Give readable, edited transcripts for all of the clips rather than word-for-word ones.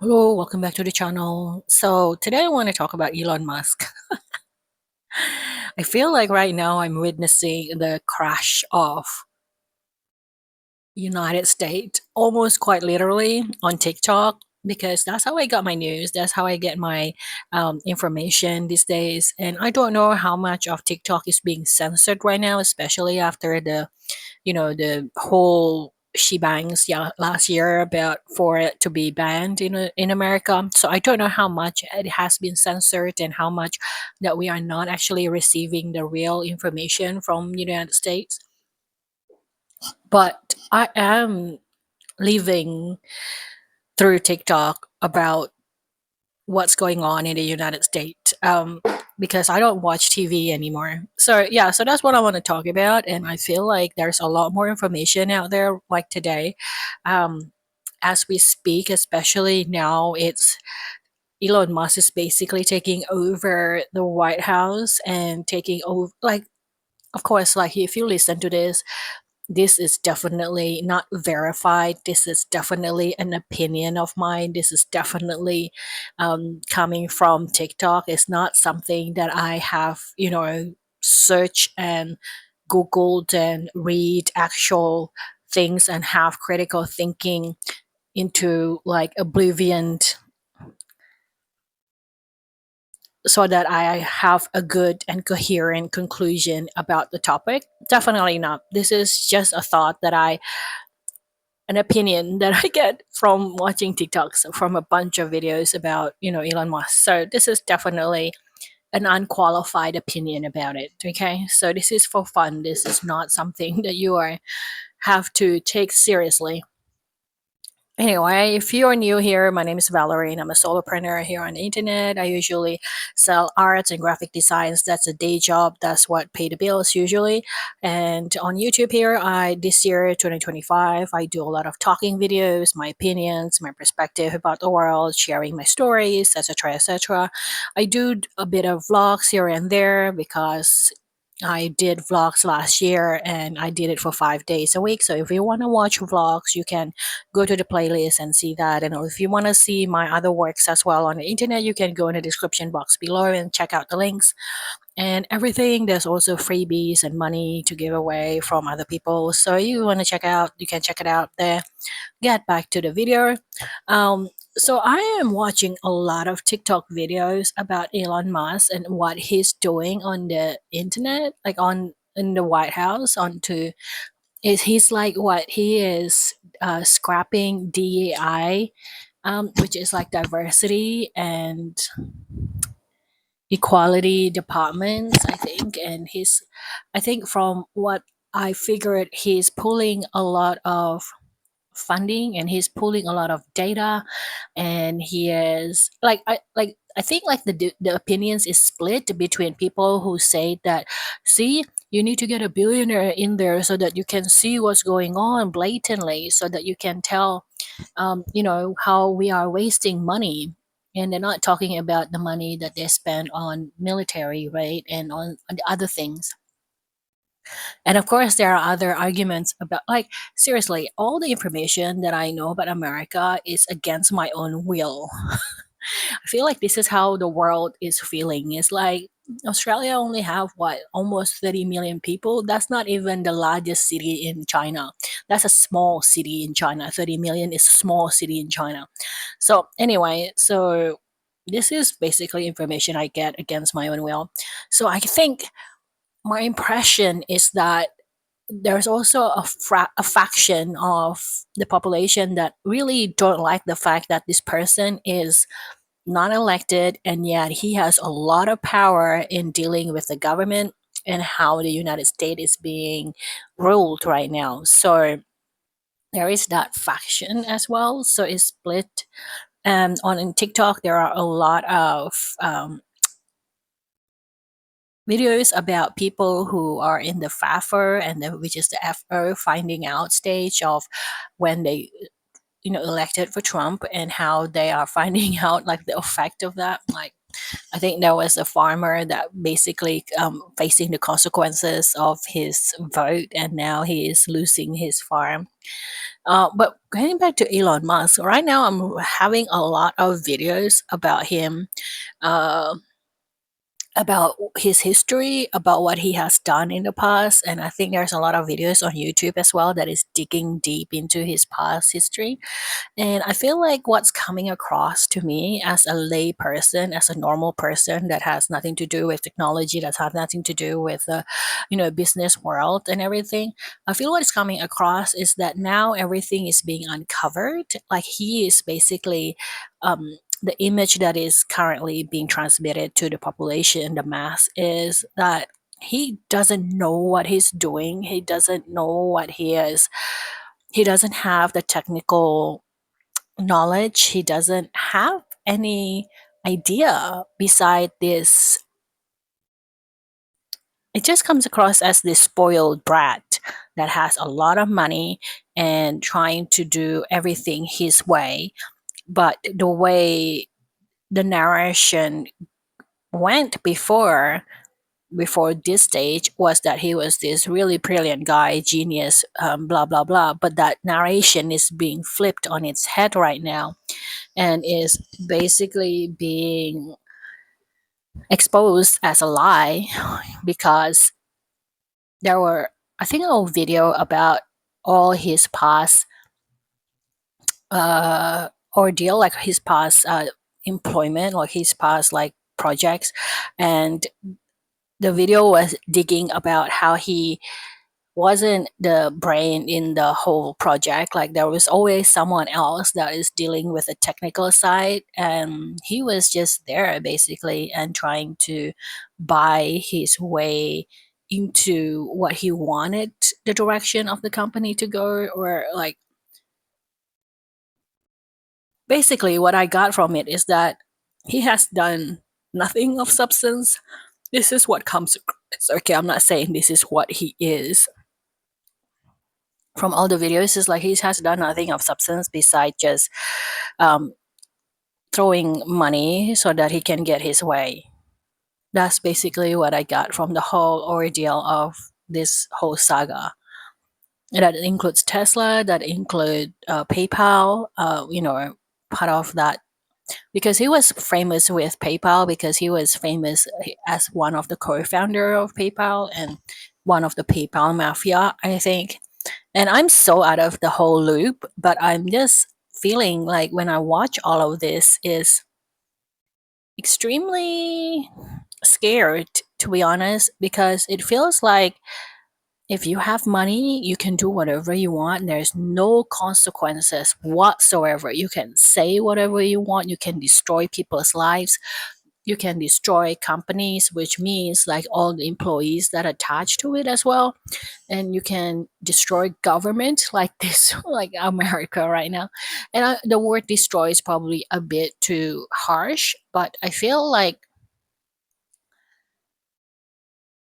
Hello, welcome back to the channel. So today I want to talk about Elon Musk. I feel like right now I'm witnessing the crash of United States, almost quite literally on TikTok, because that's how I got my news. That's how I get my information these days. And I don't know how much of TikTok is being censored right now, especially after the whole shebangs, yeah, last year about for it to be banned in America. So I don't know how much it has been censored and how much that we are not actually receiving the real information from the United States. But I am living through TikTok about what's going on in the United States, because I don't watch TV anymore. So yeah, so that's what I want to talk about, and I feel like there's a lot more information out there like today, um, as we speak. Especially now, it's Elon Musk is basically taking over the White House and taking over, like, of course, like if you listen to this is definitely not verified. This is definitely an opinion of mine. This is definitely coming from TikTok. It's not something that I have, searched and Googled and read actual things and have critical thinking into like oblivion so that I have a good and coherent conclusion about the topic. Definitely not. This is just a thought that an opinion that I get from watching TikToks from a bunch of videos about, Elon Musk. So this is definitely an unqualified opinion about it. Okay. So this is for fun. This is not something that you are have to take seriously. Anyway, if you're new here, my name is Valourine. I'm a solopreneur here on the internet. I usually sell arts and graphic designs. That's a day job. That's what pay the bills usually. And on YouTube here, I this year 2025, I do a lot of talking videos, my opinions, my perspective about the world, sharing my stories, etc., etc. I do a bit of vlogs here and there because I did vlogs last year and I did it for 5 days a week. So if you want to watch vlogs, you can go to the playlist and see that. And if you want to see my other works as well on the internet, you can go in the description box below and check out the links and everything. There's also freebies and money to give away from other people. So you want to check out, you can check it out there. Get back to the video. So I am watching a lot of TikTok videos about Elon Musk and what he's doing on the internet, like on in the White House. Onto is he's like what he is scrapping DEI, which is like diversity and equality departments, I think. And I think from what I figured, he's pulling a lot of funding and he's pulling a lot of data, and he is I think like the opinions is split between people who say that, see, you need to get a billionaire in there so that you can see what's going on blatantly, so that you can tell how we are wasting money. And they're not talking about the money that they spend on military, right, and on the other things. And of course, there are other arguments about, like, seriously, all the information that I know about America is against my own will. I feel like this is how the world is feeling. It's like Australia only have what, almost 30 million people. That's not even the largest city in China. That's a small city in China. 30 million is a small city in China. So anyway, so this is basically information I get against my own will. So I think my impression is that there's also a faction of the population that really don't like the fact that this person is not elected, and yet he has a lot of power in dealing with the government and how the United States is being ruled right now. So there is that faction as well. So it's split. On in TikTok, there are a lot of videos about people who are in the FAFR, which is the FO finding out stage of when they elected for Trump, and how they are finding out like the effect of that. Like, I think there was a farmer that basically facing the consequences of his vote, and now he is losing his farm. But getting back to Elon Musk, right now I'm having a lot of videos about him, uh, about his history, about what he has done in the past. And I think there's a lot of videos on YouTube as well that is digging deep into his past history. And I feel like what's coming across to me as a lay person, as a normal person that has nothing to do with technology, that has nothing to do with the, business world and everything. I feel what's coming across is that now everything is being uncovered. Like he is basically the image that is currently being transmitted to the population, the mass, is that he doesn't know what he's doing. He doesn't know what he is. He doesn't have the technical knowledge. He doesn't have any idea beside this. It just comes across as this spoiled brat that has a lot of money and trying to do everything his way. But the way the narration went before this stage was that he was this really brilliant guy, genius, blah blah blah. But that narration is being flipped on its head right now, and is basically being exposed as a lie because there were, I think, a video about all his past ordeal, like his past employment, like his past like projects, and the video was digging about how he wasn't the brain in the whole project. Like there was always someone else that is dealing with the technical side, and he was just there basically and trying to buy his way into what he wanted the direction of the company to go, or like basically what I got from it is that he has done nothing of substance. This is what comes across. Okay, I'm not saying this is what he is. From all the videos, it's like he has done nothing of substance besides just um, throwing money so that he can get his way. That's basically what I got from the whole ordeal of this whole saga. That includes Tesla, that include PayPal, part of that, because he was famous with PayPal, because he was famous as one of the co-founder of PayPal and one of the PayPal mafia, I think. And I'm so out of the whole loop, but I'm just feeling like when I watch all of this is extremely scared, to be honest, because it feels like if you have money, you can do whatever you want. There's no consequences whatsoever. You can say whatever you want. You can destroy people's lives. You can destroy companies, which means like all the employees that attach to it as well. And you can destroy government like this, like America right now. And the word destroy is probably a bit too harsh, but I feel like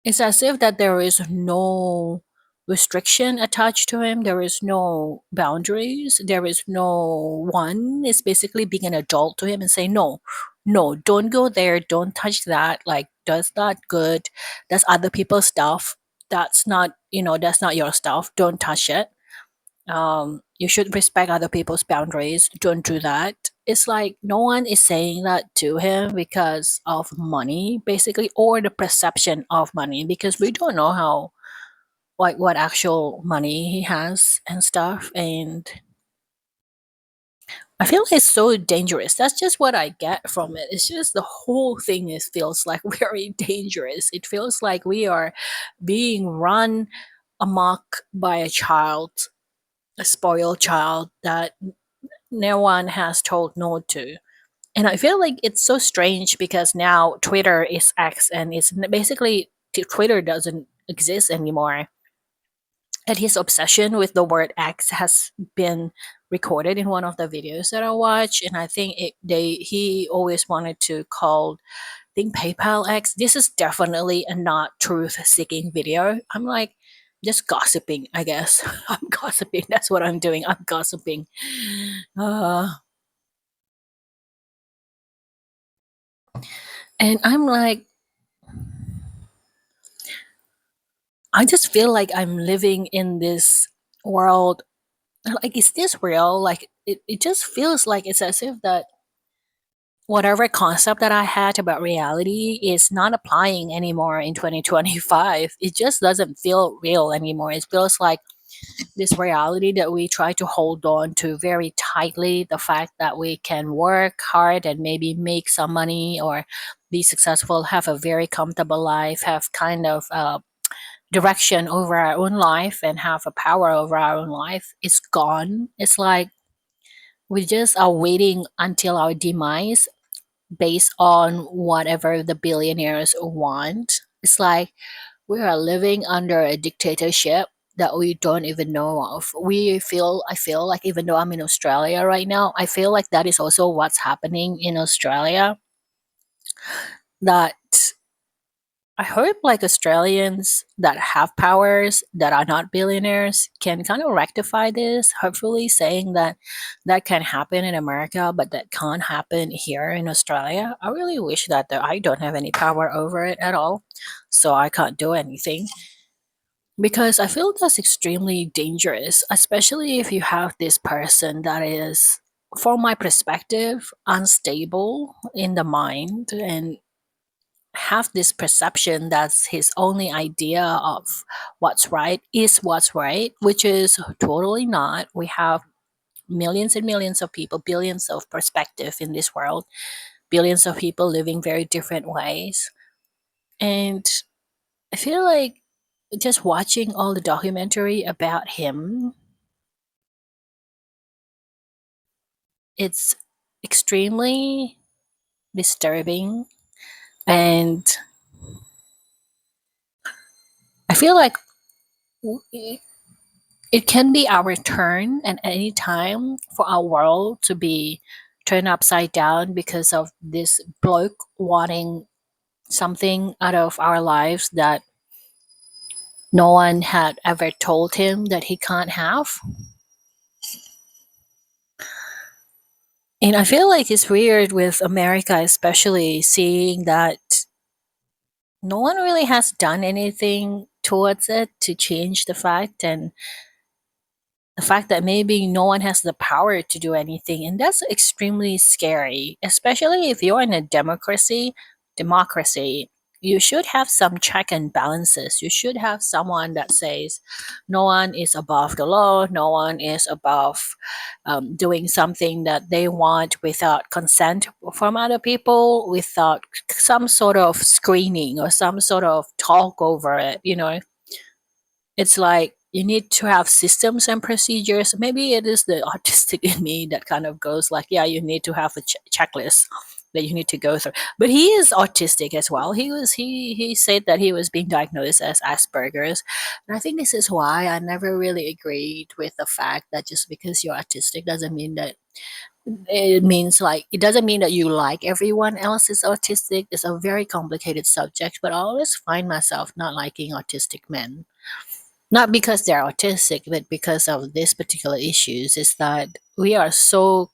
it's as if that there is no restriction attached to him. There is no boundaries. There is no one is basically being an adult to him and say, no, no, don't go there. Don't touch that. Like, that's not good. That's other people's stuff. That's not your stuff. Don't touch it. You should respect other people's boundaries. Don't do that. It's like no one is saying that to him because of money, basically, or the perception of money, because we don't know how, like, what actual money he has and stuff. And I feel like it's so dangerous. That's just what I get from it. It's just the whole thing is feels like very dangerous. It feels like we are being run amok by a child, a spoiled child that no one has told no to. And I feel like it's so strange because now Twitter is X, and it's basically Twitter doesn't exist anymore. And his obsession with the word X has been recorded in one of the videos that I watched, and I think he always wanted to call think PayPal X. This is definitely a not truth seeking video. I'm like just gossiping, I guess. I'm gossiping. That's what I'm doing. I'm gossiping. Uh, And I'm like, I just feel like I'm living in this world. Like, is this real? Like, it just feels like it's as if that whatever concept that I had about reality is not applying anymore in 2025. It just doesn't feel real anymore. It feels like this reality that we try to hold on to very tightly, the fact that we can work hard and maybe make some money or be successful, have a very comfortable life, have kind of direction over our own life and have a power over our own life, is gone. It's like we just are waiting until our demise based on whatever the billionaires want. It's like we are living under a dictatorship that we don't even know of. I feel like even though I'm in Australia right now, I feel like that is also what's happening in Australia. That I hope like Australians that have powers that are not billionaires can kind of rectify this, hopefully saying that that can happen in America, but that can't happen here in Australia. I really wish that I don't have any power over it at all, so I can't do anything. Because I feel that's extremely dangerous, especially if you have this person that is, from my perspective, unstable in the mind and have this perception that's his only idea of what's right is what's right, which is totally not. We have millions and millions of people, billions of perspective in this world, billions of people living very different ways. And I feel like just watching all the documentary about him, it's extremely disturbing. And I feel like it can be our turn at any time for our world to be turned upside down because of this bloke wanting something out of our lives that no one had ever told him that he can't have. And I feel like it's weird with America, especially seeing that no one really has done anything towards it to change the fact, and the fact that maybe no one has the power to do anything, and that's extremely scary, especially if you're in a democracy. You should have some check and balances. You should have someone that says no one is above the law, no one is above doing something that they want without consent from other people, without some sort of screening or some sort of talk over it, you know. It's like you need to have systems and procedures. Maybe it is the autistic in me that kind of goes like, yeah, you need to have a checklist that you need to go through. But he is autistic as well. He said that he was being diagnosed as Asperger's, and I think this is why I never really agreed with the fact that just because you're autistic doesn't mean that it means like it doesn't mean that you like everyone else is autistic. It's a very complicated subject, but I always find myself not liking autistic men, not because they're autistic, but because of this particular issues, is that we are so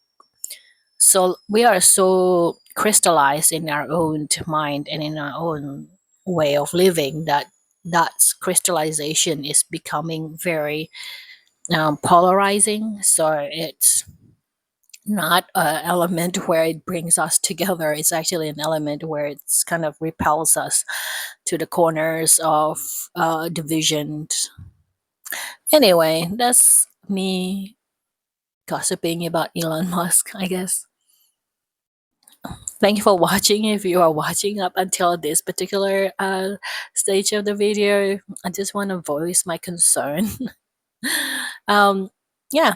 crystallized in our own mind and in our own way of living that that crystallization is becoming very polarizing. So it's not an element where it brings us together. It's actually an element where it's kind of repels us to the corners of division. Anyway, that's me gossiping about Elon Musk, I guess. Thank you for watching. If you are watching up until this particular stage of the video, I just want to voice my concern. um, yeah.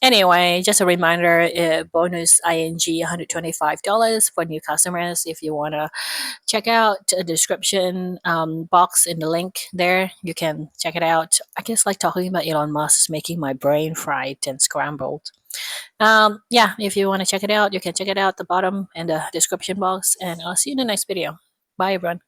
Anyway, just a reminder, bonus ING $125 for new customers. If you want to check out the description box in the link there, you can check it out. I guess like talking about Elon Musk is making my brain fried and scrambled. Yeah, if you want to check it out, you can check it out at the bottom in the description box, and I'll see you in the next video. Bye, everyone.